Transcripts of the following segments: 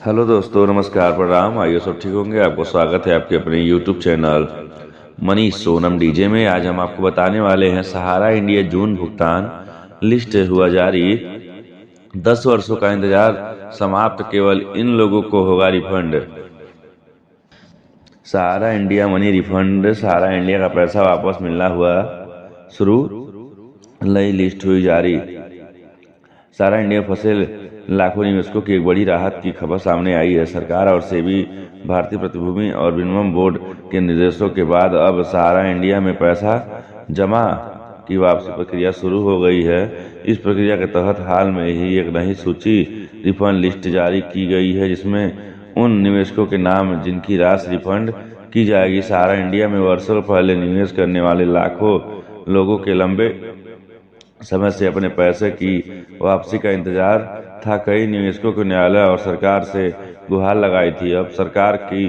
Hello दोस्तों, नमस्कार, प्रणाम। आइए सब ठीक होंगे। आपको स्वागत है आपके अपने YouTube channel Manish Sonam DJ में। आज हम आपको बताने वाले हैं सहारा इंडिया जून भुगतान लिस्ट हुआ जारी। 10 वर्षों का इंतजार समाप्त, केवल इन लोगों को होगा रिफंड। सहारा इंडिया मनी रिफंड, सहारा इंडिया का पैसा वापस मिलना हुआ शुरू, नई लिस्ट हुई जारी। सहारा इंडिया फंसे लाखों निवेशकों की एक बड़ी राहत की खबर सामने आई है। सरकार और सेबी भारतीय प्रतिभूति और विनिमय बोर्ड के निर्देशों के बाद अब सहारा इंडिया में पैसा जमा की वापसी प्रक्रिया शुरू हो गई है। इस प्रक्रिया के तहत हाल में ही एक नई सूची रिफंड लिस्ट जारी की गई है, जिसमें उन निवेशकों के नाम जिनकी राशि रिफंड की जाएगी। सहारा इंडिया में वर्षों पहले निवेश करने वाले लाखों लोगों के लंबे समय से अपने पैसे की वापसी का इंतजार था। कई निवेशकों को न्यायालय और सरकार से गुहार लगाई थी। अब सरकार की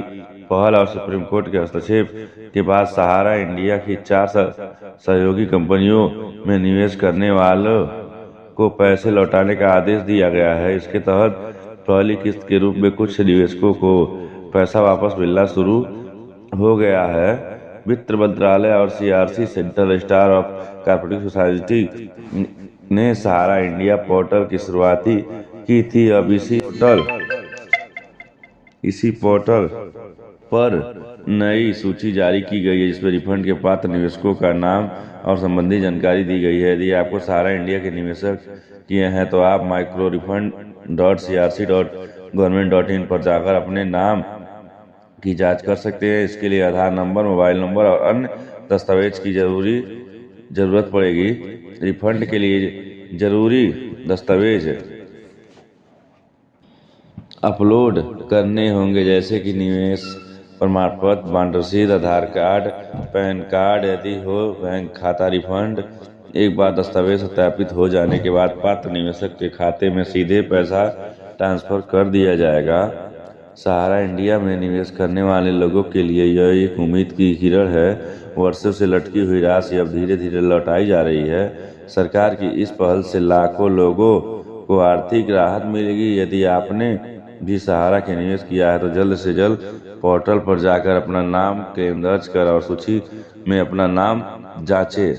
पहल और सुप्रीम कोर्ट के हस्तक्षेप के बाद सहारा इंडिया की 4 सहयोगी कंपनियों में निवेश करने वालों को पैसे लौटाने का आदेश दिया गया है। इसके तहत पहली किस्त के रूप में कुछ निवेशकों को पैसा वापस मिलना शुरू हो गया है। वित्त मंत्रालय और CRC central star of corporate society ने सहारा इंडिया पोर्टल की शुरुआत की थी। अब इसी पोर्टल पर नई सूची जारी की गई है, जिसमें रिफंड के पात्र निवेशकों का नाम और संबंधी जानकारी दी गई है। यदि आपको सहारा इंडिया के निवेशक किए हैं तो आप microrefund.crc.government.in पर जाकर अपने नाम की जांच कर सकते हैं। इसके लिए आधार नंबर, मोबाइल नंबर और अन्य दस्तावेज की जरूरत पड़ेगी। रिफंड के लिए जरूरी दस्तावेज अपलोड करने होंगे, जैसे कि निवेश प्रमाण पत्र, बॉन्ड रसीद, आधार कार्ड, पैन कार्ड यदि हो, बैंक खाता। रिफंड एक बार दस्तावेज सत्यापित हो जाने के बाद पात्र निवेशक के खाते में सीधे पैसा ट्रांसफर कर दिया जाएगा। सहारा इंडिया में निवेश करने वाले लोगों के लिए यह एक उम्मीद की किरण है। वर्षों से लटकी हुई राशि अब धीरे धीरे लौटाई जा रही है। सरकार की इस पहल से लाखों लोगों को आर्थिक राहत मिलेगी। यदि आपने भी सहारा के निवेश किया है तो जल्द से जल्द पोर्टल पर जाकर अपना नाम क्लेम दर्ज कर और सूची में अपना नाम जांचें।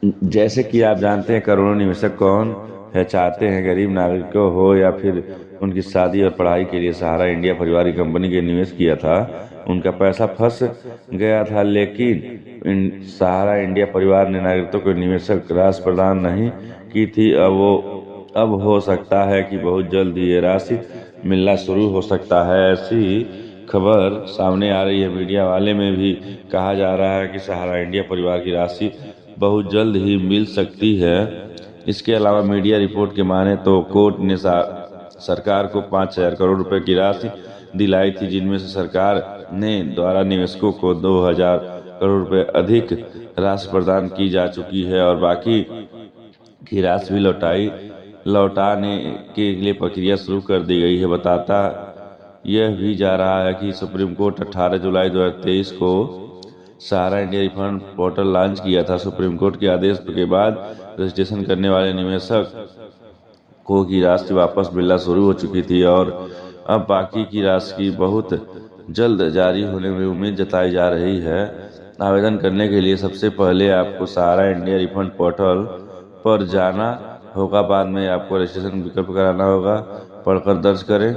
जैसे कि आप जानते हैं, करोड़ों निवेशक कौन है चाहते हैं, गरीब नागरिकों हो या फिर उनकी शादी और पढ़ाई के लिए सहारा इंडिया परिवार की कंपनी के निवेश किया था। उनका पैसा फंस गया था, लेकिन सहारा इंडिया परिवार ने नागरिकों को निवेशक राशि प्रदान नहीं की थी। अब हो सकता है कि बहुत जल्द ये राशि मिलना शुरू हो सकता है। ऐसी खबर सामने आ रही है। मीडिया वाले में भी कहा जा रहा है कि सहारा इंडिया परिवार की राशि बहुत जल्द ही मिल सकती है। इसके अलावा मीडिया रिपोर्ट के माने तो कोर्ट ने सरकार को 5,000 करोड़ रुपए की राशि दिलाई थी, जिनमें से सरकार ने द्वारा निवेशकों को 2,000 करोड़ रुपए अधिक राशि प्रदान की जा चुकी है और बाकी की राशि भी लौटाने के लिए प्रक्रिया शुरू कर दी गई है। बताता यह भी जा रहा है कि सुप्रीम कोर्ट 18 जुलाई 2023 को सहारा इंडिया रिफंड पोर्टल लॉन्च किया था। सुप्रीम कोर्ट के आदेश के बाद रजिस्ट्रेशन करने वाले निवेशक को की राशि वापस मिलना शुरू हो चुकी थी और अब बाकी की राशि की बहुत जल्द जारी होने में उम्मीद जताई जा रही है। आवेदन करने के लिए सबसे पहले आपको सहारा इंडिया रिफंड पोर्टल पर जाना होगा, बाद में आपको रजिस्ट्रेशन विकल्प कराना होगा, पढ़कर दर्ज करें।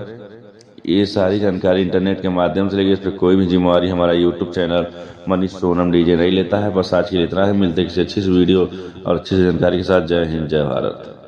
ये सारी जानकारी इंटरनेट के माध्यम से लेगी। इस पर कोई भी जिम्मेवारी हमारा YouTube channel Manish Sonam DJ नहीं लेता है। बस आज के लिए इतना है। मिलते किसी अच्छी सी वीडियो और अच्छी सी जानकारी के साथ। जय हिंद, जय भारत।